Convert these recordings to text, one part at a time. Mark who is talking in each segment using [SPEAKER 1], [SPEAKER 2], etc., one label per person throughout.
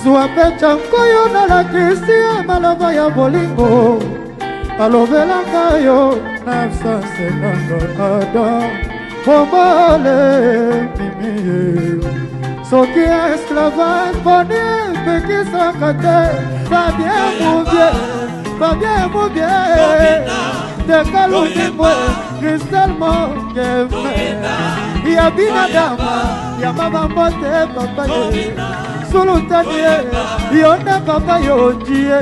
[SPEAKER 1] Zwape chankoyo na la kisi malava ya bolingo alobelaka yo 950 ada Pomole mimi soki esclavage boni pekisaka te Fabien Mouvier Dekalundimwe Christelle Mongeme ya binadama ya mama mbote papa ye Sulutani ye yonde papa yonjie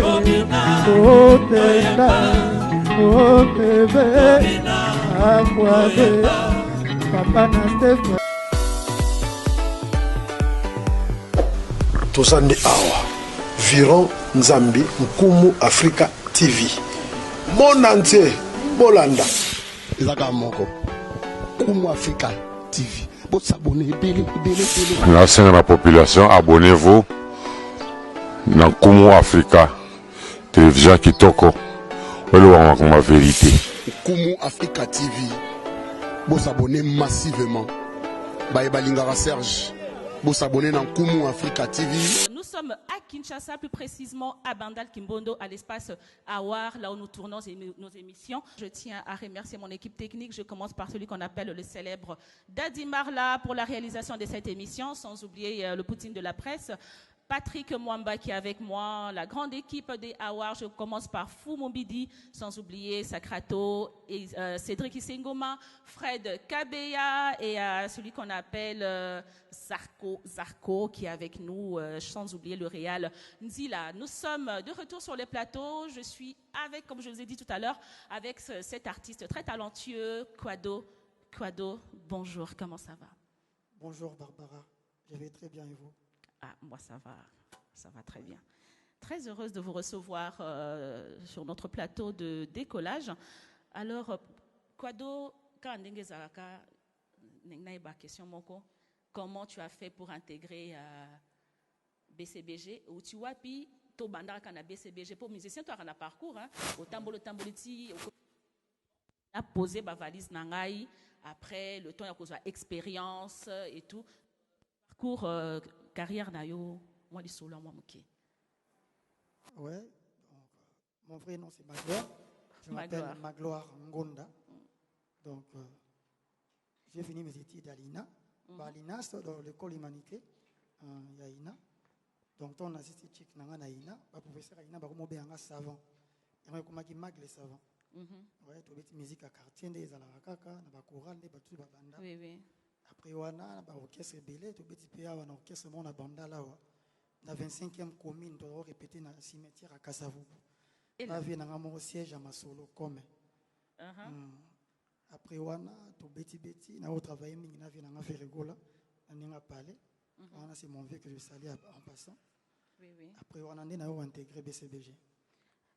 [SPEAKER 1] Otenda Obebe Akwade Papa na Stephen
[SPEAKER 2] Tozandi awa Viron Nzambi Nkumu Africa TV Mon entier Bolanda
[SPEAKER 3] Ezaka moko Nkumu Africa TV s'abonner,
[SPEAKER 4] l'ensemble de la population, abonnez-vous dans Nkumu Africa télévision Kitoko. Ma vérité.
[SPEAKER 3] Nkumu Africa TV, vous s'abonnez massivement. Baïbalingara Serge, vous s'abonnez dans Nkumu Africa TV.
[SPEAKER 5] Nous sommes à Kinshasa, plus précisément à Bandal Kimbondo, à l'espace Awar, là où nous tournons nos émissions. Je tiens à remercier mon équipe technique. Je commence par celui qu'on appelle le célèbre Dadi Marla pour la réalisation de cette émission, sans oublier le Poutine de la presse. Patrick Mwamba qui est avec moi, la grande équipe des Awar. Je commence par Fou Mombidi, sans oublier Sacrato, et, Cédric Isengoma, Fred Kabeya et celui qu'on appelle Zarko qui est avec nous, sans oublier le Réal Nzila. Nous sommes de retour sur les plateaux. Je suis avec, comme je vous ai dit tout à l'heure, avec cet artiste très talentueux, Quado. Quado, bonjour, comment ça va?
[SPEAKER 1] Bonjour Barbara, je vais très bien et vous?
[SPEAKER 5] Ah, moi ça va très bien. Très heureuse de vous recevoir sur notre plateau de décollage. Alors, Quado, quand question comment tu as fait pour intégrer BCBG ou tu vois puis to bandar kana BCBG pour musicien toi un parcours hein au tamboliti a posé ma valise nangai après le temps il y a cause expérience et tout parcours carrière nayo moi les solo moi moké.
[SPEAKER 1] Ouais, donc mon vrai nom c'est Magloire. Je m'appelle Magloire Ngonda. Donc j'ai fini mes études à l'INA. Bah l'INA c'est dans l'école humanité il y a INA. Donc on a assisté chic nanga na INA, ba professeur INA ba ko béanga savant. Et moi comme qui mag les savants. Ouais, to beti musique à quartier des ala kaka na ba chorale des batu ba banda.
[SPEAKER 5] Oui oui.
[SPEAKER 1] Après wana ba orchestre belé to beti pe wana orchestre mon na banda là wa. Na 25e commune to répéter na cimetière à Kasavubu. La vie na mon siège à Masolo comme. Après wana to beti na au travail mingi na vie na faire rigola na ninga parler. Wana c'est mon vieux que je salue en passant.
[SPEAKER 5] Oui oui.
[SPEAKER 1] Après wana na au intégré BCBG.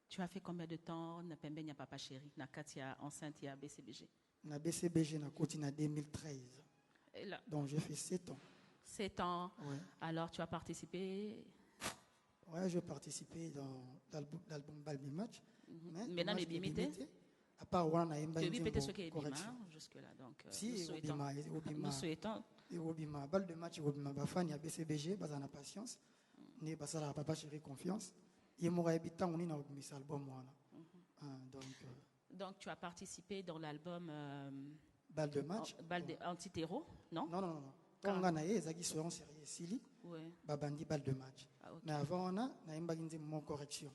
[SPEAKER 5] Tu as fait combien de temps na pembe nya papa chéri na Katia enceinte ya BCBG?
[SPEAKER 1] Na BCBG na côté na 2013.
[SPEAKER 5] Et là.
[SPEAKER 1] Donc j'ai fait 7 ans.
[SPEAKER 5] 7 ans.
[SPEAKER 1] Ouais.
[SPEAKER 5] Alors tu as participé?
[SPEAKER 1] Ouais, j'ai participé dans l'album Balbi Match.
[SPEAKER 5] Maintenant les bimité.
[SPEAKER 1] À part Wana Emba.
[SPEAKER 5] Tu as ce qui est correction jusque là donc
[SPEAKER 1] si
[SPEAKER 5] nous souhaitons
[SPEAKER 1] et Obima balle de match Obima bafani ya BCBG bazana patience ne basala papa chéri confiance et mo habitant on na Obima album wana.
[SPEAKER 5] Donc tu as participé dans l'album
[SPEAKER 1] balle de match
[SPEAKER 5] anti-terreau non
[SPEAKER 1] quand on a ezaki soyon sérieux sili babandi balle de match mais avant on a emba nzi mon correction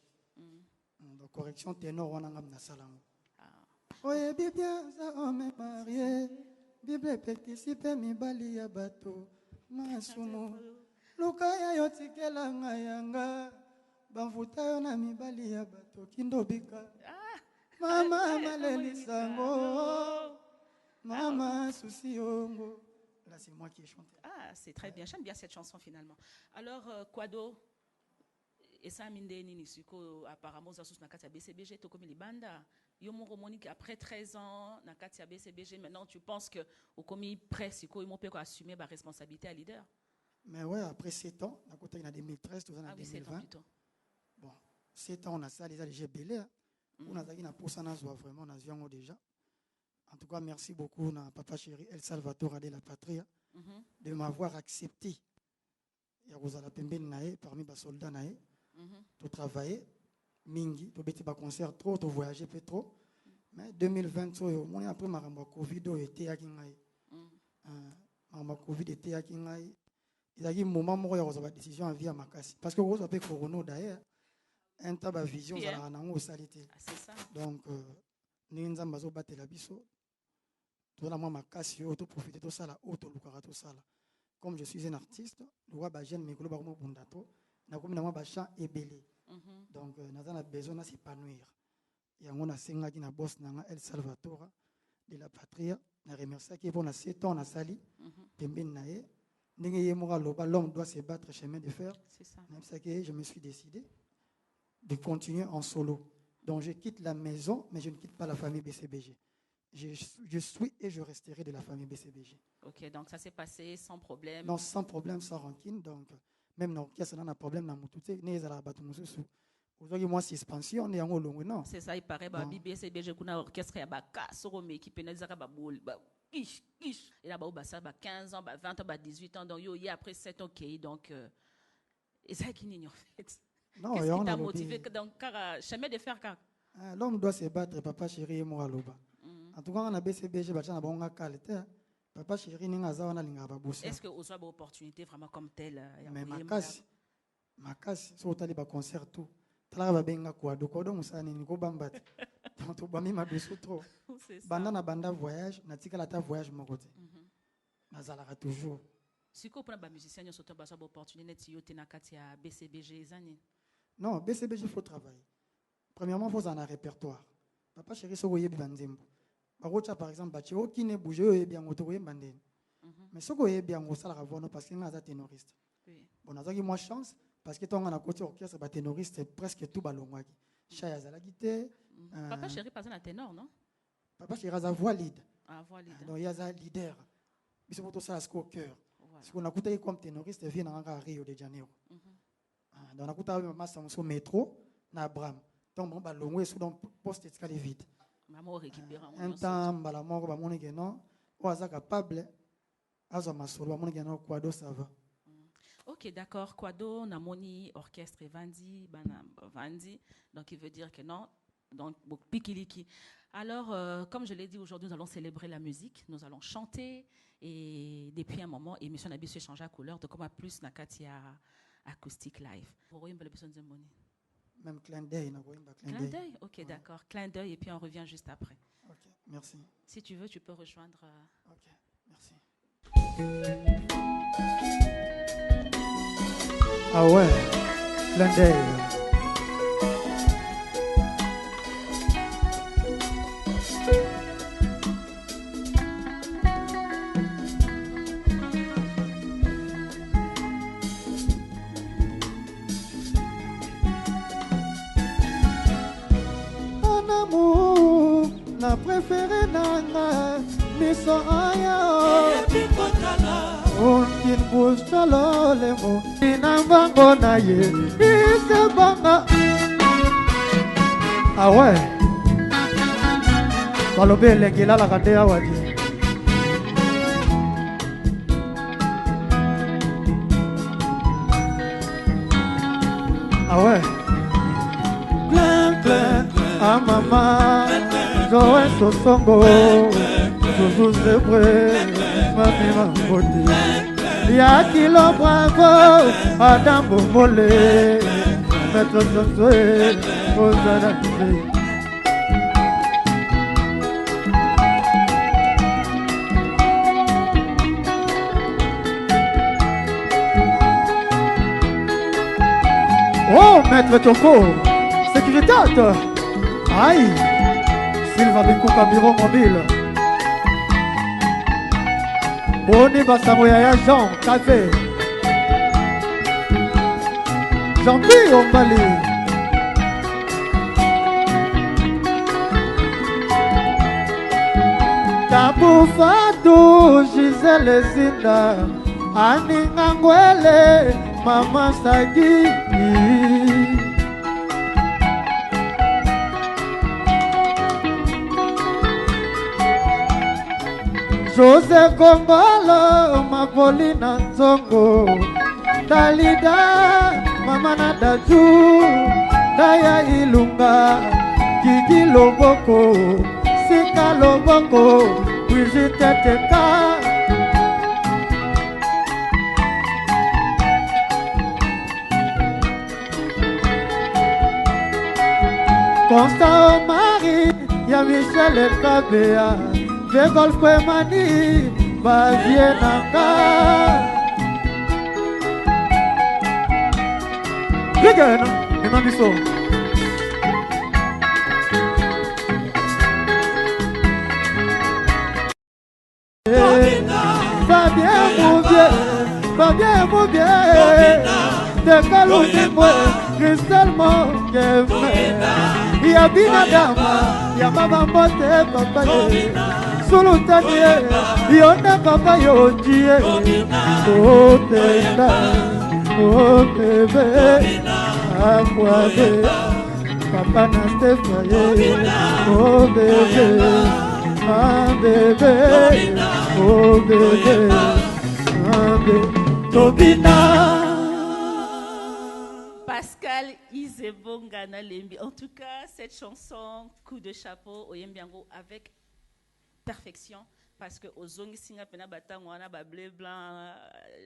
[SPEAKER 1] donc correction ténor wana ngam na salango. Oye bien ça on est marié Bible participe mibali ya bato masumu lukaya yotikela ngayanga bamvuta yo na mibali ya bato kindobika mama malelisango mama souci ongo. Là c'est moi qui ai chanté.
[SPEAKER 5] Ah c'est très bien, j'aime bien cette chanson finalement. Alors Quado et ça minde nini siko apparemment ça sous na kati ya BCBG to comme les banda. Monique, après 13 ans, dans Katia BCBG, maintenant tu penses que au commis presse, il peut assumer ma responsabilité à leader?
[SPEAKER 1] Mais ouais, après 7 ans, à côté en 2013, tout en 2020.
[SPEAKER 5] 7 ans plutôt.
[SPEAKER 1] Bon, 7 ans, on a ça, les alléger belé. On a dit pour ça, vraiment, on a vu déjà. En tout cas, merci beaucoup, na papa chéri El Salvatore de la Patrie, de m'avoir accepté. ya kozala pembeni na ye parmi ba soldats na ye to travailler mingi to beti ba concert trop to voyager peu trop mais 2020 oyo moni après makambo covid oyo eteyaki ngai makambo covid eteyaki ngai ezalaki moment moko ya kozwa ba décision en vie ya makasi parce que kozwa pe corona d'ailleurs un taba vision ezalaka nango osali te donc ndenge nzambe azobatela biso tozala mwa makasi oyo toprofite tosala oyo tolukaka tosala comme je suis un artiste le roi ba jeune mikolo bakomobunda to nakomi na mwa bachamp ebele donc naza na besoin na s'épanouir yango nasengaki na boss nanga El Salvatore de la Patria na remerciaki ye mpo na 7 ans nasali pembeni na ye ndenge ye moko aloba l'homme doit se battre chemin de fer nayebisaki je me suis décidé de continuer en solo donc je quitte la maison mais je ne quitte pas la famille BCBG. Je suis et je resterai de la famille BCBG.
[SPEAKER 5] Ok, donc ça s'est passé sans problème.
[SPEAKER 1] Non, sans problème, sans rancune. Donc, même dans le cas où on a un problème, dans aujourd'hui, moi, c'est expansion, on est en haut, non.
[SPEAKER 5] C'est ça, il paraît, BCBG, qu'on a orchestre, il y a un casse, qui peut nous dire, il y a 15 ans, 20 ans, 18 ans, donc il y a après 7 ans, ok, donc, et ça qui n'est en fait.
[SPEAKER 1] Non,
[SPEAKER 5] qu'est-ce qui t'a motivé dans le chemin de faire car
[SPEAKER 1] l'homme doit se battre, papa chéri et moi, Loba. En tout cas, on a BCBG, on a qualité. Papa chéri, on a linga.
[SPEAKER 5] Est-ce que vous avez une opportunité vraiment comme telle?
[SPEAKER 1] Mais ma casse, si vous avez un concert, tout. Tala benga quoi donc musani niko bambati to bami mabeso trop banda voyage na tika la ta voyage mon côté nazala toujours
[SPEAKER 5] si ko pour ba musicien yo soto ba so opportunité ti te na kati ya BCBG zani
[SPEAKER 1] non BCBG faut travailler premièrement faut en un répertoire papa chéri so yebi banzembo ba rocha par exemple ba chiro qui ne bouger yo yebi ngoto ko yembandeni mais so ko yebi ngo sala ravono parce que ngaza ténoriste bon nazaki moi chance parce que ton on a côté orchestre ba ténoriste c'est presque tout balongwaki chaya za la guitare
[SPEAKER 5] papa chéri pas un ténor non
[SPEAKER 1] papa chéri a voix lead
[SPEAKER 5] voix lead
[SPEAKER 1] donc il y a un leader biso poto ça au cœur parce qu'on a côté comme ténoriste vient à Rio de Janeiro donc on a côté massa sur métro na Abraham donc bon balongwe sous donc poste escalier vide
[SPEAKER 5] maman récupérer
[SPEAKER 1] un temps bala moko ba moni que non o aza capable azo masolo ba moni que non Quado ça va.
[SPEAKER 5] Ok, d'accord. Quado, Namoni, orchestre Vandi, Vandi. Donc, il veut dire que non. Donc, Pikiliki. Alors, comme je l'ai dit, aujourd'hui, nous allons célébrer la musique. Nous allons chanter. Et depuis un moment, l'émission n'a pas changé à couleur. Donc, on a plus Nakatia acoustique live.
[SPEAKER 1] Même clin d'œil.
[SPEAKER 5] Clin d'œil? Ok, d'accord. Clin d'œil. Et puis, on revient juste après.
[SPEAKER 1] Ok, merci.
[SPEAKER 5] Si tu veux, tu peux rejoindre.
[SPEAKER 1] Ok, merci. Ah ouais, clin d'œil. Un amour, la préférée nana, miso aya. Une bouche le mot, inambango na ye, isebanga. Ah ouais, balobe lekela la kande ya wadi. Ah ouais, plein plein, ah maman, Joël Sosongo, Zouzou Zebre, mami mamoti. Ya kilo bravo, Adam Bomole, Maître Josué, Ozana Kise. Oh, Maître Toko, sécurité. Aïe, Sylvain Bikou Camiro Mobile. Boni Basamoya Jean, café. Jean-Pierre Ombali. Tabu Fatou, Gisèle Zinda, Annie Ngangwele, Mama Sagi. José Kongolo, Mapolina Nzongo, Dalida, Mamana Daju, Daya Ilunga, Gigi Loboko, Sika Loboko, Brigitte Teka. Constant Marie, ya Michel Kabea, Vegol Kwemani, Bazienaka. Again, Emamiso. Fabien Mouvier, de Kalouimbo, Christelle Mongeme, Yabina Dama, Yamama Mote, Papa Sulutanie, Yona Papa Yodie, Otenda, Okebe, Akwade, Papa Nastefaye, oh bébé, ah bébé, oh bébé, ah bébé.
[SPEAKER 5] Pascal Isebongana Lembi. En tout cas, cette chanson, coup de chapeau, Oyembiango, avec perfection. Parce que aux Zongisinga Pena Batangwana, bleu blanc,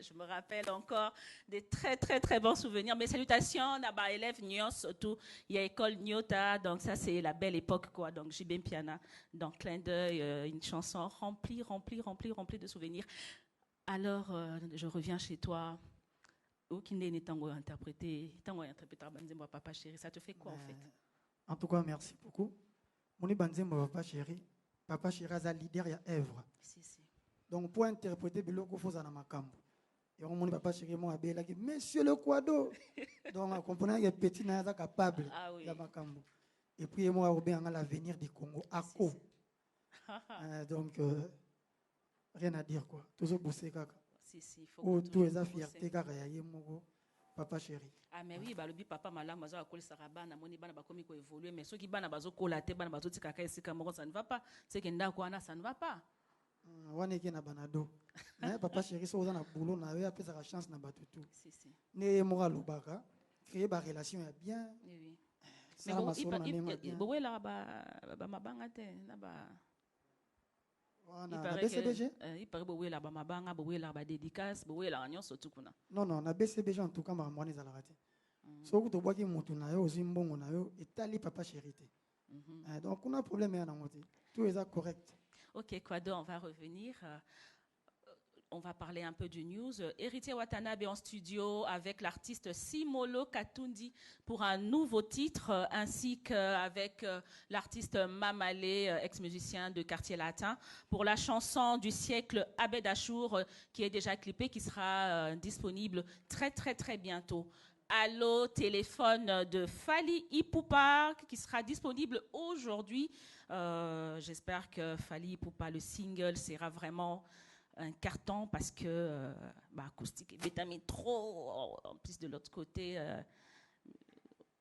[SPEAKER 5] je me rappelle encore des très très très bons souvenirs. Mes salutations à ma élève Nyos, surtout il y a école Nyota, donc ça c'est la belle époque quoi. Donc Jibem Piana, dans Clin d'œil, une chanson remplie de souvenirs. Alors, je reviens chez toi. Aucune tango interprété Banzembo Papa Chéri. Ça te fait quoi en fait?
[SPEAKER 1] En tout cas, merci beaucoup. Moni Banzembo Papa Chéri. Papa Chéri a leader ya Èvre.
[SPEAKER 5] Si.
[SPEAKER 1] Donc pour interpréter Biloko Fozana Makambo. Et on moni Papa Chéri moi abela qui Monsieur le Quado. Donc comprenez que petit n'a pas capable de Makambo. Et puis moi au bien l'avenir du Congo Ako. Donc rien à dire quoi. Toujours bosser kaka.
[SPEAKER 5] Si, faut
[SPEAKER 1] tout les fierté kaka ya yemoko Papa Chéri.
[SPEAKER 5] Ah mais oui, bah le papa malama bazo akoli saraba na moni bana bakomi ko évoluer mais ceux qui bana bazo kola te bana bazo tika kai sika moko ça ne va pas. C'est que ndako ana ça ne va pas.
[SPEAKER 1] Wane ki na banado. Mais Papa Chéri so na boulot na yo apesa la chance na batutu.
[SPEAKER 5] Si.
[SPEAKER 1] Ne mora lobaka créer ba relation ya bien.
[SPEAKER 5] Oui. Mais bon, il bowe la ba mabanga te na ba il paraît que la bamabanga, la dédicace, la réunion surtout kuna.
[SPEAKER 1] Non, na BCBG en tout cas ma mwani zala raté. So ku to boki mutu na yo zimbongo na yo etali Papa Chéri te. Donc on a un problème ya na ngoti. Tout est correct.
[SPEAKER 5] OK, Quado, on va revenir. On va parler un peu du news. Héritier Watanabe en studio avec l'artiste Simolo Katundi pour un nouveau titre, ainsi qu'avec l'artiste Mamalé, ex-musicien de Quartier Latin, pour la chanson du siècle Abed Achour, qui est déjà clippée, qui sera disponible très très très bientôt. Allô, téléphone de Fally Ipupa, qui sera disponible aujourd'hui. J'espère que Fally Ipupa, le single, sera vraiment un carton parce que acoustique et vitamine trop en plus de l'autre côté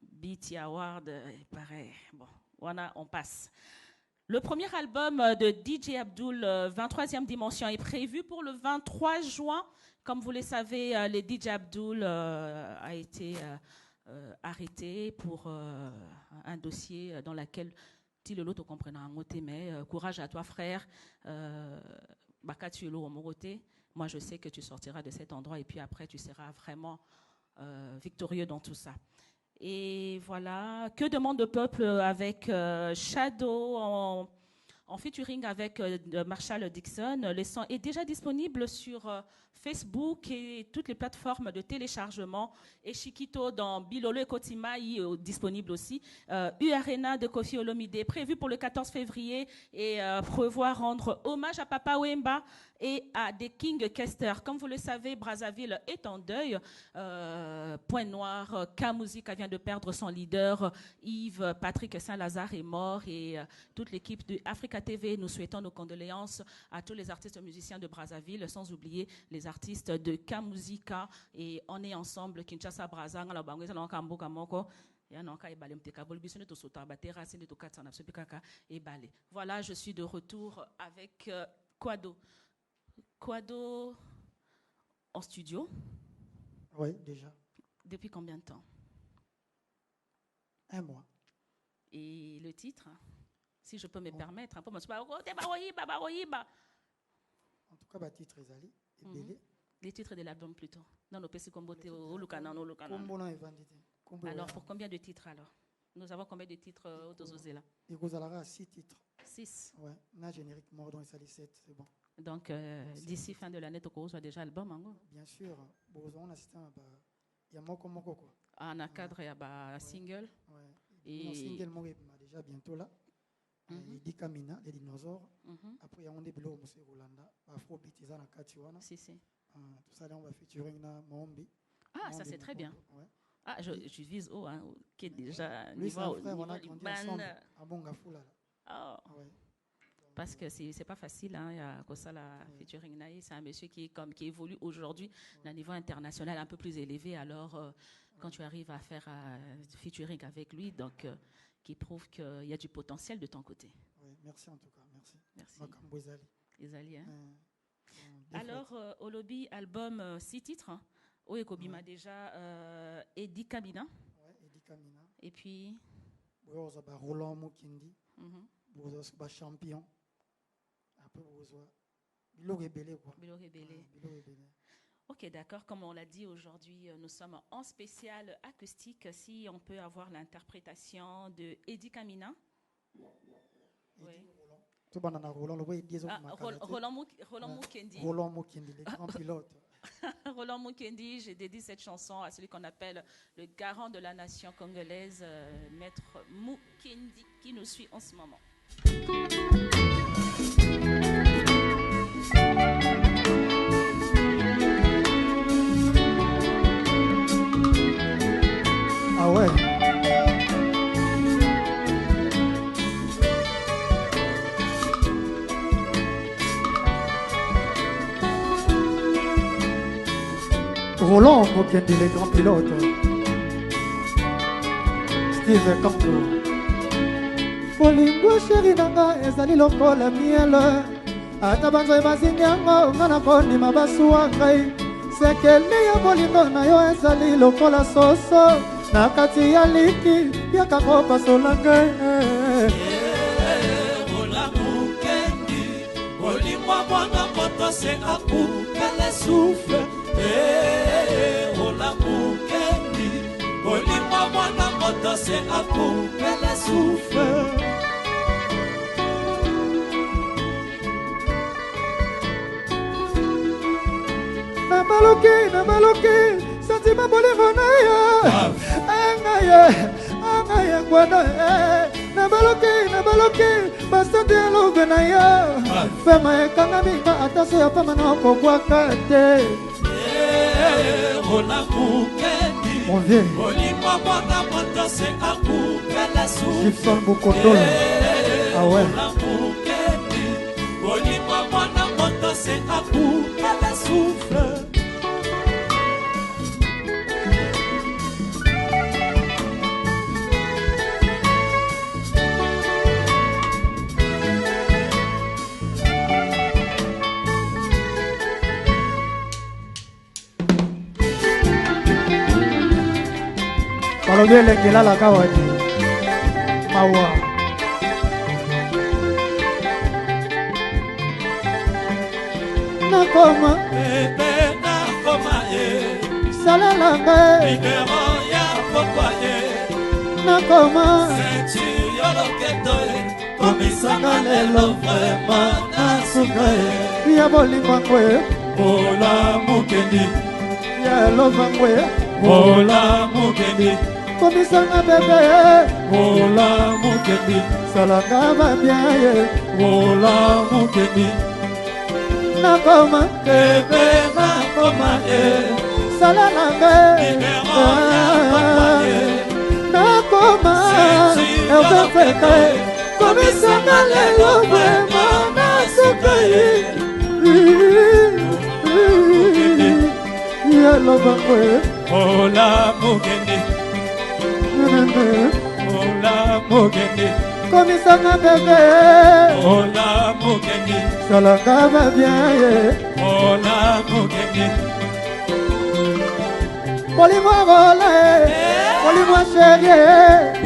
[SPEAKER 5] BET Award il paraît bon voilà on passe. Le premier album de DJ Abdul, 23e dimension, est prévu pour le 23 juin. Comme vous le savez, le DJ Abdul a été arrêté pour un dossier dans lequel tu le lot comprendre en côté mais courage à toi frère. Moi, je sais que tu sortiras de cet endroit et puis après, tu seras vraiment victorieux dans tout ça. Et voilà, que demande le peuple avec Shadow en featuring avec Marshall Dixon. Le son est déjà disponible sur Facebook et toutes les plateformes de téléchargement. Et Chiquito dans Bilolo et Kotima disponible aussi. U-Arena de Kofi Olomide prévu pour le 14 février et prévoit rendre hommage à Papa Wemba et à des King Kester. Comme vous le savez, Brazzaville est en deuil. Point noir, K-Musica vient de perdre son leader. Yves Patrick Saint-Lazare est mort et toute l'équipe de Africa TV, nous souhaitons nos condoléances à tous les artistes musiciens de Brazzaville, sans oublier les artistes de K-Musica. Et on est ensemble, Kinshasa, Brazza, voilà, je suis de retour avec Quado en studio.
[SPEAKER 1] Oui, déjà.
[SPEAKER 5] Depuis combien de temps?
[SPEAKER 1] 1 mois.
[SPEAKER 5] Et le titre, si je peux me permettre, un peu,
[SPEAKER 1] en tout cas, le titre est allé.
[SPEAKER 5] Les titres de l'album plutôt. Non, nos petits combotés au Lukana. Alors, pour combien de titres alors? Nous avons combien de titres au Tozozela?
[SPEAKER 1] Il y aura 6 titres.
[SPEAKER 5] 6.
[SPEAKER 1] Ouais, na générique mort dans les 7, c'est bon.
[SPEAKER 5] Donc, d'ici fin de l'année, tu auras déjà l'album, hein?
[SPEAKER 1] Bien sûr. On assiste à il y a Moko quoi.
[SPEAKER 5] En un cadre, il y a un single.
[SPEAKER 1] Ouais. Et un single, moi, déjà bientôt là. Il dit Kamina, les dinosaures. Après, il y a un début Monsieur Rolanda. Afrobeat, ils ont un Katiwana.
[SPEAKER 5] Si.
[SPEAKER 1] Tout ça, là, on va featuring na Mombi.
[SPEAKER 5] Ah, ça, c'est très bien.
[SPEAKER 1] Ouais.
[SPEAKER 5] Ah, je vise haut, hein, qui est déjà
[SPEAKER 1] lui, c'est un frère, on a grandi ensemble à Bongafula.
[SPEAKER 5] Oh. Ouais. Parce que c'est pas facile, hein, il y a Kosala featuring Naï, c'est un monsieur qui évolue aujourd'hui à un niveau international un peu plus élevé. Alors, quand tu arrives à faire featuring avec lui, donc qui prouve qu'il y a du potentiel de ton côté.
[SPEAKER 1] Oui, merci en tout cas, merci.
[SPEAKER 5] Ezali, hein. Alors, au lobby, album 6 titres. Hein. Oekobima déjà Edi Kamina.
[SPEAKER 1] Ouais, Edi Kamina.
[SPEAKER 5] Et puis
[SPEAKER 1] Roland Mokindi. Champion. Après Bilo Rebelle quoi.
[SPEAKER 5] Bilo Rebelle. Ok, d'accord. Comme on l'a dit aujourd'hui, nous sommes en spécial acoustique. Si on peut avoir l'interprétation de Edi Kamina.
[SPEAKER 1] Oui. Roland
[SPEAKER 5] Mukendi.
[SPEAKER 1] Roland Mukendi, le grand pilote.
[SPEAKER 5] Roland Mukendi, j'ai dédié cette chanson à celui qu'on appelle le garant de la nation congolaise, Maître Mukendi, qui nous suit en ce moment.
[SPEAKER 1] Ah ouais. Roland Mukendi, les grands pilotes. Steve Kamto. Bolingo chéri nanga ezali lokola miele. Ata banzo ebazingi yango nga na kondima basuwa ngai. Sekele ya bolingo na yo ezali lokola soso. Na kati ya liki yaka kopasola ngai.
[SPEAKER 6] Roland Mukendi, bolingo mwana moto se akupele souffle. Roland Mukendi, bolingo mwana moto se akupele souffle.
[SPEAKER 1] Nabaloki, sentima bolingo na yo. Angaye kwanda. Nabaloki, basante ya lobe na yo. Fema ekanga minga ataso ya pama na okobwaka te.
[SPEAKER 6] Roland Mukendi,
[SPEAKER 1] mon vieux.
[SPEAKER 6] Bolingo mwana moto se akupele souffle.
[SPEAKER 1] Gibson Bukondo. Ah ouais.
[SPEAKER 6] Roland Mukendi, bolingo mwana moto se akupele souffle.
[SPEAKER 1] Balobie lekela la kawadi mawa nakoma salalanga
[SPEAKER 6] libero ya pokwaye
[SPEAKER 1] nakoma
[SPEAKER 6] komisanga lelo vraiment nasuka
[SPEAKER 1] ya bolingwangwe
[SPEAKER 6] Roland Mukendi
[SPEAKER 1] ya lovangwe
[SPEAKER 6] Roland Mukendi
[SPEAKER 1] komisanga bebe
[SPEAKER 6] Roland Mukendi
[SPEAKER 1] salanga babiaye
[SPEAKER 6] Roland Mukendi
[SPEAKER 1] nakoma
[SPEAKER 6] bebe nakoma
[SPEAKER 1] salalanga
[SPEAKER 6] libero ya pokwaye
[SPEAKER 1] nakoma eufefeka komisanga lelo vraiment nasuka ya lovangwe
[SPEAKER 6] Roland Mukendi Roland Mukendi
[SPEAKER 1] komisanga bebe
[SPEAKER 6] Roland Mukendi
[SPEAKER 1] salanga babiaye
[SPEAKER 6] Roland Mukendi
[SPEAKER 1] Bolingo rola, bolingo chérie.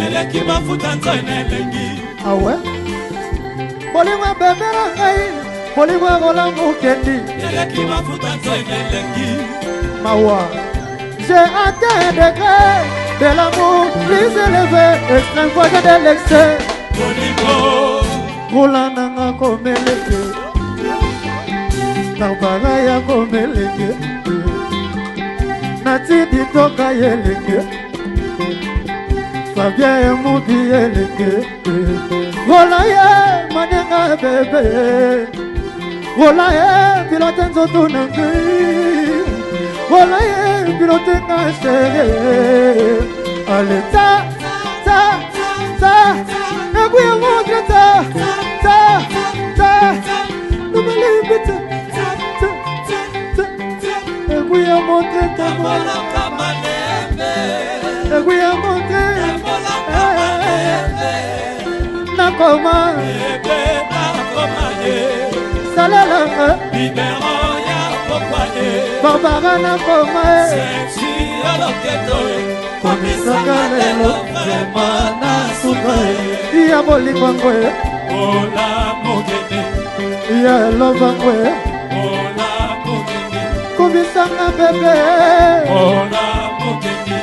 [SPEAKER 6] Eleki mafuta nzoi nelengi.
[SPEAKER 1] Ah ouais? Bolingo bébé la ngai, bolingo rola mukendi.
[SPEAKER 6] Eleki mafuta nzoi nelengi.
[SPEAKER 1] Mawa, j'ai atteint un degré de l'amour plus élevé, extrême voisin de l'excès.
[SPEAKER 6] Bolingo
[SPEAKER 1] rola nanga komeleke, Barbara ya komeleke. Nati ditoka yeleke, Fabien Emudi yeleke. Rola ye manenga bebe, rola ye pilote nzoto nangi, rola ye pilote na chérie. Allez ta ta ta, eguye montre ta ta ta, noubali bite ta ta ta, eguye montre ta
[SPEAKER 6] Mola kamanebe.
[SPEAKER 1] eguye montre
[SPEAKER 6] Mola kamanebe.
[SPEAKER 1] nakoma
[SPEAKER 6] Ebe nakoma ye.
[SPEAKER 1] salelanga
[SPEAKER 6] Libero ya pokwaye.
[SPEAKER 1] Barbara nakoma
[SPEAKER 6] Sexy aloketo.
[SPEAKER 1] komisaka lelo
[SPEAKER 6] Vraiment na suka
[SPEAKER 1] ya bolingo ye
[SPEAKER 6] Ola mogene.
[SPEAKER 1] ya lovango ye
[SPEAKER 6] Ola mogene.
[SPEAKER 1] komisaka bebe
[SPEAKER 6] Ola mogene.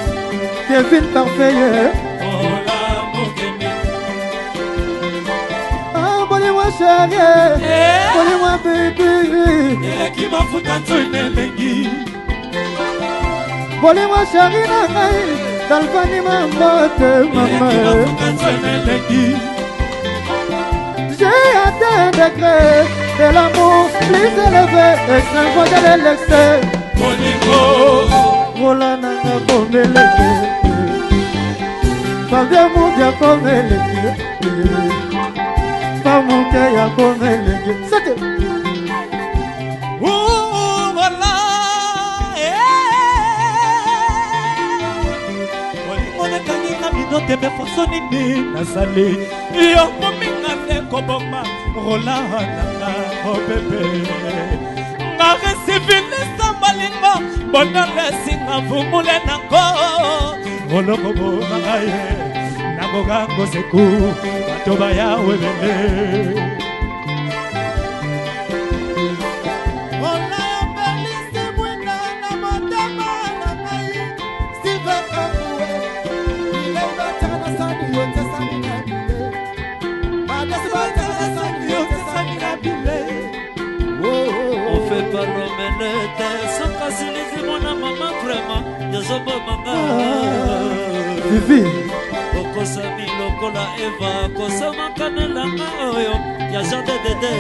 [SPEAKER 1] Kevin parfait ye
[SPEAKER 6] Ola mogene.
[SPEAKER 1] ah bolingo chérie bolingo bebe
[SPEAKER 6] Eleki mafuta nzoi nelengi.
[SPEAKER 1] bolingo chérie na ngai dalfani mambote mama
[SPEAKER 6] Eleki mafuta nzoi nelengi.
[SPEAKER 1] j'ai atteint un degré de l'amour plus élevé extrême voisin de l'excès.
[SPEAKER 6] Bolingo
[SPEAKER 1] rola nanga komeleke, Fabien Emudi ya komeleke, Pamuke ya komeleke. C'était
[SPEAKER 6] voilà. Bolingo nakangi na binote me foso nini nazali. Yo mominga te koboma. Rola nanga oh bebe. Nga resivile sa malingo. Bona lesinga vumule nango. Moloko bona ngaye. Nango gango seku. Batoba ya webele.
[SPEAKER 7] On fait pas l'omelette sans casser les mon maman vraiment. Yazobo manga.
[SPEAKER 1] Vivi
[SPEAKER 7] Okosami lokola Eva kosama kanela oyo ya jardin dede.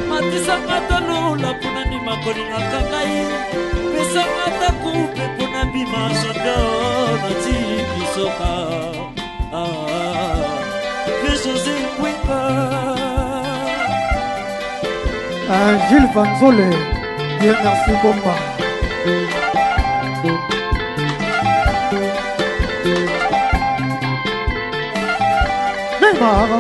[SPEAKER 7] Matisanga tolula puna ni makoli na kangai. Pesanga takupe puna bima shodo na tiki soka. José Kwika.
[SPEAKER 1] Gilles Vanzole, bien merci Bomba. Neymar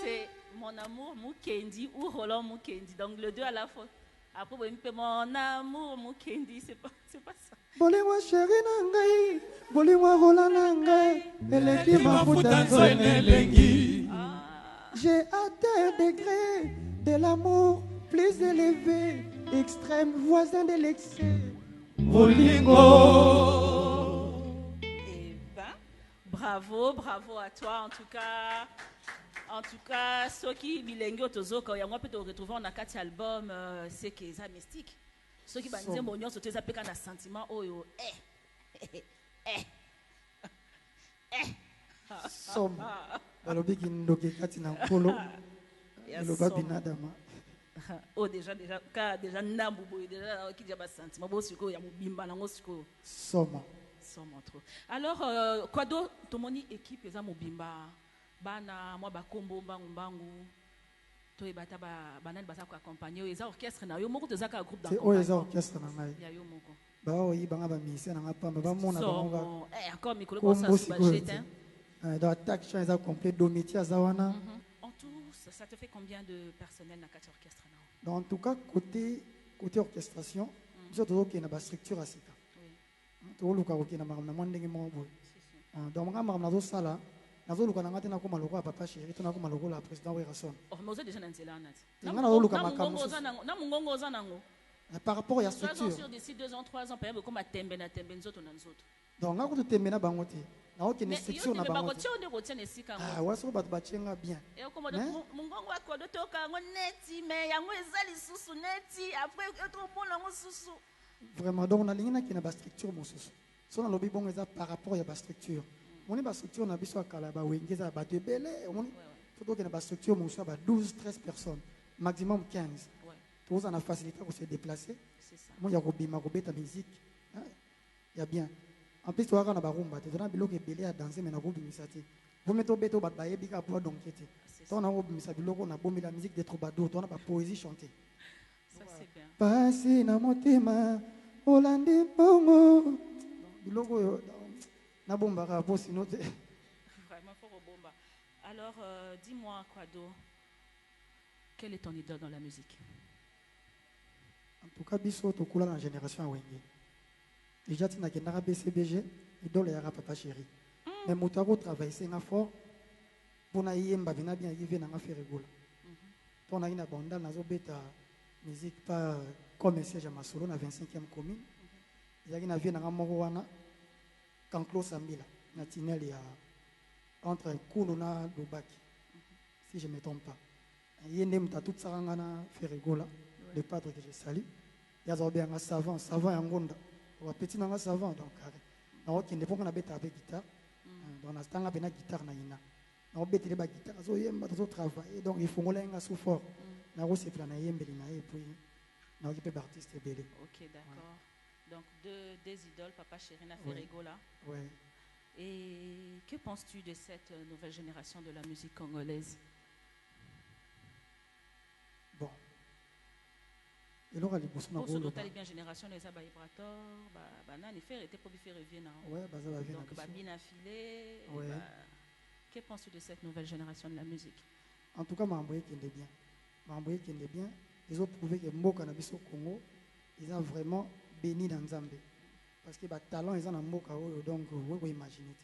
[SPEAKER 5] C'est mon amour Mukendi ou Roland Mukendi. Donc le deux à la fois. Après, vous me dites mon amour Mukendi, c'est pas ça.
[SPEAKER 1] Bolingo chéri nangai, bolingo rola nangai, eleki mafuta nzoi nelengi. J'ai atteint un degré de l'amour plus élevé, extrême voisin de l'excès. Bolingo.
[SPEAKER 5] Eh ben, bravo à toi en tout cas, ceux qui bilingues tozoka, yango peut te retrouver en akati album, c'est que ça mystique. Ceux qui bandize monyo sote za peka na sentiment oyo
[SPEAKER 1] Som. Balobi ki ndoke kati na nkolo. Eloba binadama.
[SPEAKER 5] Oh déjà Naboubo déjà qui déjà sentiment bon siko ya mobimba nango siko.
[SPEAKER 1] Somo
[SPEAKER 5] trop. Alors quoi d'autre tomoni équipe eza mobimba bana moi ba kombo bangu to ebata ba banani basa ko accompagner eza orchestre na yo moko tozaka groupe d'accompagnement.
[SPEAKER 1] C'est eza orchestre na ngai.
[SPEAKER 5] Ya yo moko.
[SPEAKER 1] Ba oyi banga ba musicien na ngapamba ba mona bango ba.
[SPEAKER 5] Encore mikolo ko ça se bachete hein.
[SPEAKER 1] Dans attaque chant eza complet domitia zawana.
[SPEAKER 5] En tout ça te fait combien de personnel na kati orchestre na?
[SPEAKER 1] Donc, en tout cas côté orchestration, nous avons qui na ba structure asika. Oui. To luka ko na marama ndenge mo boy. Donc nga marama zo sala nazo luka na ngate na ko maloko papa chéri to na ko maloko la président Werason.
[SPEAKER 5] Oh mais vous déjà na nzela nati.
[SPEAKER 1] Na nazo luka makambo.
[SPEAKER 5] Na mungongo za nango.
[SPEAKER 1] Par rapport à structure.
[SPEAKER 5] Sur d'ici 2 ans 3 ans peut-être comme tembe na tembe nzoto na nzoto.
[SPEAKER 1] Donc nga ko tembe na bango te. Na ko ne structure na bango.
[SPEAKER 5] Ah
[SPEAKER 1] ouais so bat bachenga bien.
[SPEAKER 5] Et comme mungongo wa do to ka ngo neti mais yango ezali susu neti après to bona ngo susu.
[SPEAKER 1] Vraiment donc na lingina ki na ba structure mo susu. So na lobi bongo eza par rapport à ba structure. Moni ba structure na biso akala ba wengeza ba de belé. Moni faut que na ba structure mo susu ba 12 13 personnes maximum 15. Tous on a facilité pour se déplacer.
[SPEAKER 5] C'est ça.
[SPEAKER 1] Moi, il y a Robima, Robeta musique. Il y a bien. En plus, tu as un barumba. Tu as un biloko belé à danser, mais na groupe misati. Vous mettez au béto, batbaye, bika pour donc été. Tu as un groupe misati, biloko na bombi la musique des troubadours. Tu as la poésie chantée.
[SPEAKER 5] Ça c'est bien.
[SPEAKER 1] Passi na motema, Olandi bongo. Biloko na bomba ka po sino te.
[SPEAKER 5] Vraiment fort bomba. Alors, dis-moi Kwado, quel est ton idole dans la musique?
[SPEAKER 1] En tout cas, biso to kula na génération à Wenge. Déjà tu n'as qu'un BCBG, idole ya papa chéri. Mais moutaro travaille c'est un fort pour na yemba bina bien yive na faire rigola. Pour na ina banda na zo beta musique pas comme siège à solo na 25e commune. Ya ina vie na moko wana Kanklo Sambila na tinel ya entre Kuno na Lubaki. Si je me trompe pas. Yende mta tout saranga na faire rigola. Le padre que je salue, il y a un savant en gonda, ou un petit savant donc carré. Donc il ne peut pas avec guitare, dans l'instant la guitare na ina. On bête les guitare, so yemba zo travailler donc il faut ngolenga sous fort. Na ro se plana yembeli na et puis na occupé d'artiste belé.
[SPEAKER 5] OK, d'accord. Donc des idoles papa chéri na Ferregola.
[SPEAKER 1] Oui.
[SPEAKER 5] Et que penses-tu de cette nouvelle génération de la musique congolaise?
[SPEAKER 1] Bon. Et là, les bossons
[SPEAKER 5] ont bien génération les abaïbrator, banane faire était pour faire revient non.
[SPEAKER 1] Ouais, bah ça va bien.
[SPEAKER 5] Donc bien affilé.
[SPEAKER 1] Ouais.
[SPEAKER 5] Que penses-tu de cette nouvelle génération de la musique?
[SPEAKER 1] En tout cas, Mamboye qui est bien. Mamboye qui est bien. Ils ont prouvé que Mboka na biso Congo, ils ont vraiment béni dans Zambie. Parce que bah talent ils ont en Mboka donc vous imaginez.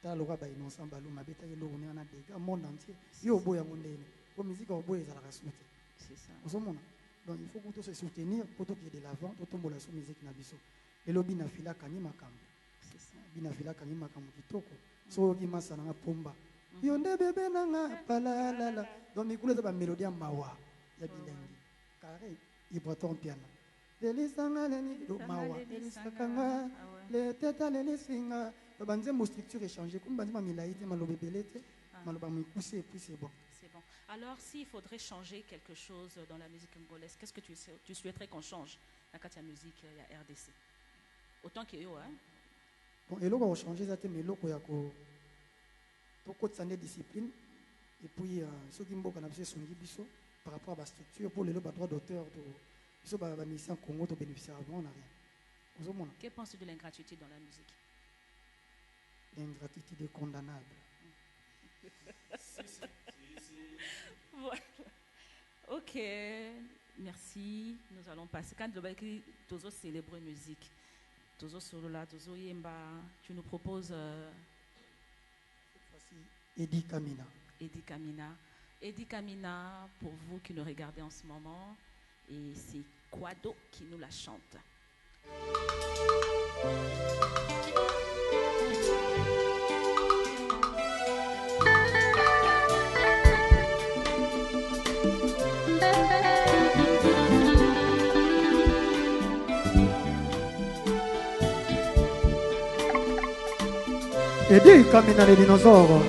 [SPEAKER 1] Ta lora ba innocent balou mabeta ke loro na dega monde entier. Yo boya mondene. Pour musique au boya za la rasmete.
[SPEAKER 5] C'est ça.
[SPEAKER 1] Vous comprenez? Donc il faut qu'on se soutenir pour qu'il y ait de l'avant, pour tomber la sous musique na biso. Et lo bina fila kanyi makambo.
[SPEAKER 5] C'est ça.
[SPEAKER 1] Bina fila kanyi makambo kitoko. So ki masa na pomba. Yonde bebe nanga palalala. Donc mikule za ba mélodie mawa ya bilengi. Carré ibraton piano. Delisanga leni do mawa. Delisanga le teta leni singa. Banze mo structure échanger comme banze ma milaïté malobe belete. Maloba mi pousser et puis c'est bon.
[SPEAKER 5] Alors, s'il faudrait changer quelque chose dans la musique congolaise, qu'est-ce que tu souhaiterais qu'on change dans la musique il y a RDC? Autant qu'il y a hein?
[SPEAKER 1] Bon, et là, on va changer ça, mais là, il y a une discipline. Et puis, ceux qui m'ont besoin de par rapport à la structure, pour les droits d'auteur, ils ont des missions Congo, ils bénéficier avant, on n'a rien.
[SPEAKER 5] Que penses-tu de l'ingratitude dans la musique?
[SPEAKER 1] L'ingratitude est condamnable.
[SPEAKER 5] Voilà. Ok, merci. Nous allons passer. Quand nous célébrer musique, Tozo Solola, Tozo Yemba, tu nous proposes.
[SPEAKER 1] Cette fois-ci, Eddie Kamina.
[SPEAKER 5] Eddie Kamina. Eddie Kamina, pour vous qui nous regardez en ce moment, et c'est Kwado qui nous la chante.
[SPEAKER 1] Eddie Kamina les dinosaures.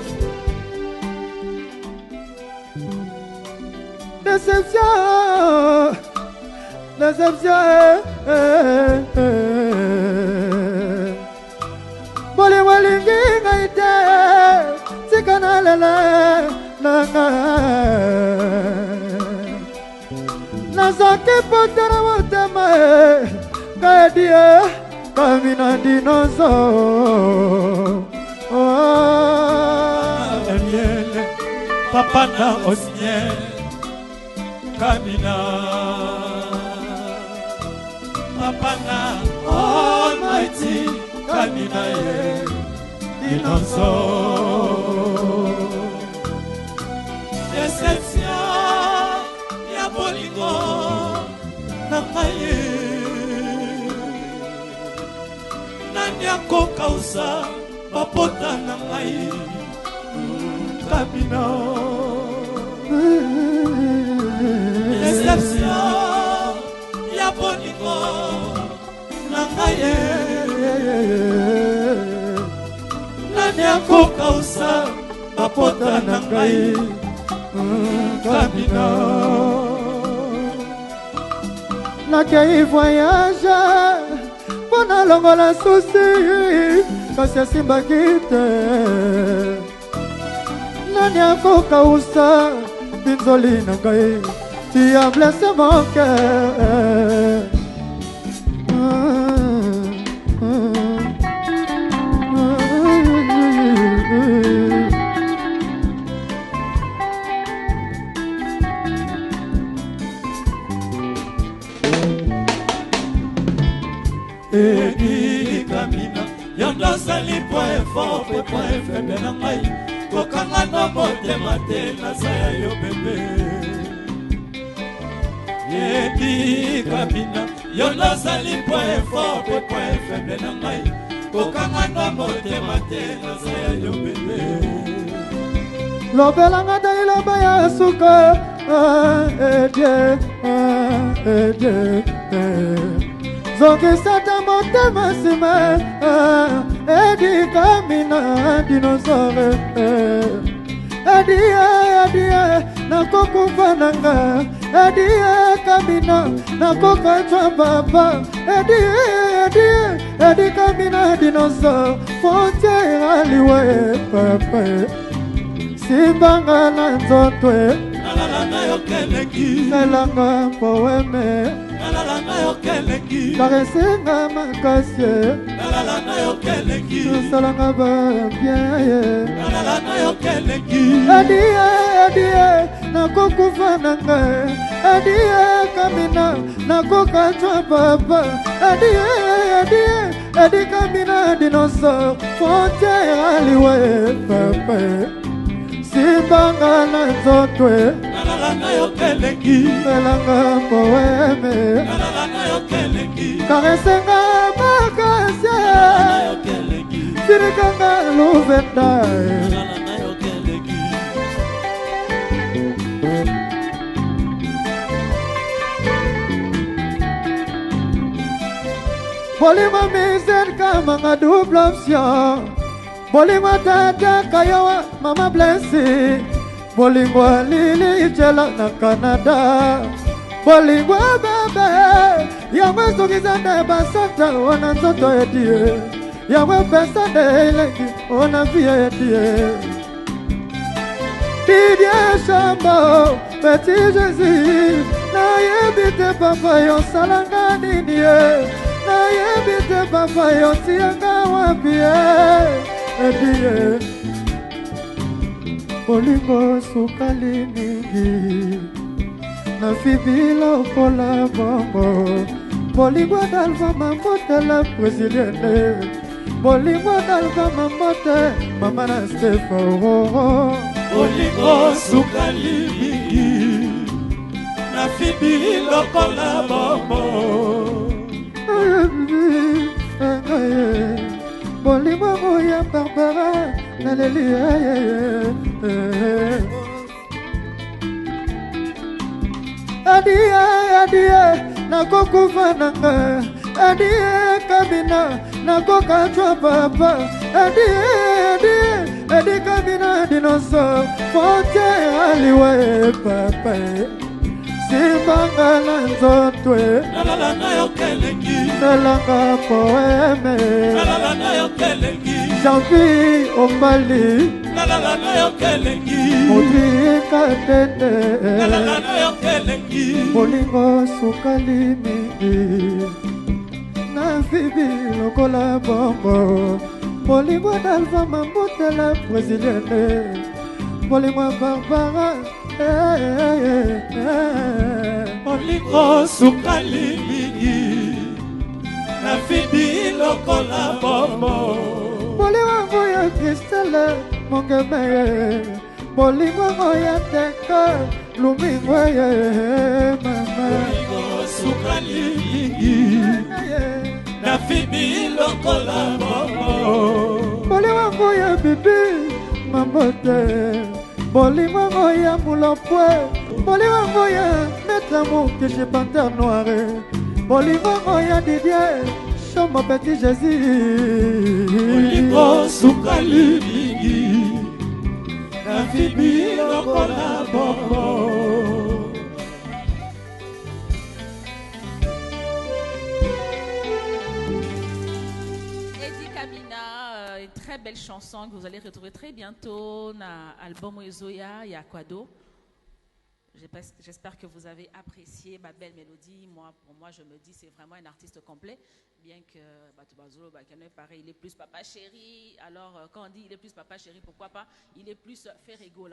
[SPEAKER 1] Des déception, déception. Boli walingi ngaite, sikana lele nanga. Nazaki potera motema, kaedie kamina dinoso.
[SPEAKER 6] Eliele, papa na osinye, kamina. Papa na almighty, kamina ye, dinoso. Déception, ya bolingo, nakaye. Nani akokausa, papota na ngai kamina. Déception ya bolingo na ngai. Nani akokausa, papota na ngai kamina.
[SPEAKER 1] Nakei voyage pona longola susi kasi asimbaki te. Nani akokausa binzoli na ngai, tu as blessé mon cœur.
[SPEAKER 6] Edi kamina yanda sali point fort et point faible na ngai kokanga na motema te na saya yo bebe. Edi kamina yanda sali point fort et point faible na ngai kokanga na motema te na saya yo bebe.
[SPEAKER 1] Lobelanga dai loba ya suka edie Zoki sata motema sima edi kamina dinosaure. Edi na koko vananga. Edi kamina na koko chambaba. Edi kamina dinosaure. Fonte aliwe pepe simbanga na nzotwe.
[SPEAKER 6] Nalalanga yo keleki
[SPEAKER 1] Selanga poeme
[SPEAKER 6] Nalalanga yo keleki
[SPEAKER 1] Karesenga makasye
[SPEAKER 6] Nalalanga yo keleki
[SPEAKER 1] Salanga ba bien
[SPEAKER 6] Nalalanga yo keleki
[SPEAKER 1] Adie na koko vananga. Adie kamina na koka chwa papa. Adie kamina dinosaure. Fonte aliwe pepe simbanga na nzotwe.
[SPEAKER 6] Nalalanga yo keleki
[SPEAKER 1] Selanga poeme
[SPEAKER 6] Nalalanga yo keleki
[SPEAKER 1] Karesenga makasye
[SPEAKER 6] Nalalanga yo keleki
[SPEAKER 1] Sirikanga luvenda.
[SPEAKER 6] Nalalanga yo keleki
[SPEAKER 1] Bolima miser kama nga double option. Bolima tata kayawa mama blessing. Bolingwa lili chela na Canada. Bolingwa bebe yamwe sokizande basata wana nzoto edie. Yamwe pesande ileki ona vie edie. Didier Chambo Petit Jésus na yebite papa yo salanga nini. Na yebite papa yo tianga wapie edie. Bolingo sukali mingi na fibila ukola bongo. Bolingo dalva mamote la presidente. Bolingo dalva mamote mama na Stefano.
[SPEAKER 6] Bolingo sukali mingi na fibila ukola bongo.
[SPEAKER 1] Bolingo moya Barbara nalelia. Adie na koko vananga. Adie kamina na koka chwa papa. Adie kamina dinosaure. Fonte aliwe papa
[SPEAKER 6] simbanga na nzotwe
[SPEAKER 7] nalala na yo kelengi
[SPEAKER 6] nalanga poeme
[SPEAKER 7] nalala na yo kelengi
[SPEAKER 6] janvier ombali
[SPEAKER 7] nalala na yo kelengi
[SPEAKER 6] modika tete
[SPEAKER 7] nalala na yo kelengi
[SPEAKER 6] bolingo sukali mingi na fibi lokola bongo bolingo dalva mambutela brésilienne bolingo barbara
[SPEAKER 7] bolingo sukali mingi na fibi lokola bongo
[SPEAKER 6] bolingo ya kristele mongemeye bolingo ya teka lumingo ye mama
[SPEAKER 7] bolingo sukali mingi na fibi lokola bongo
[SPEAKER 6] bolingo ya bibi mamote bolingo ya mulopwe bolingo ya maître mokeche panter noire bolingo ya didier chamo petit jésus
[SPEAKER 7] bolingo sukali mingi na fibi lokola bongo.
[SPEAKER 5] Très belle chanson que vous allez retrouver très bientôt dans l'album Ezoya Yakwado. J'espère que vous avez apprécié ma belle mélodie. Pour moi, je me dis c'est vraiment un artiste complet. Bien que Batubazolo, pareil, il est plus papa chéri. Alors, quand on dit il est plus papa chéri, pourquoi pas? Il est plus Ferrego là.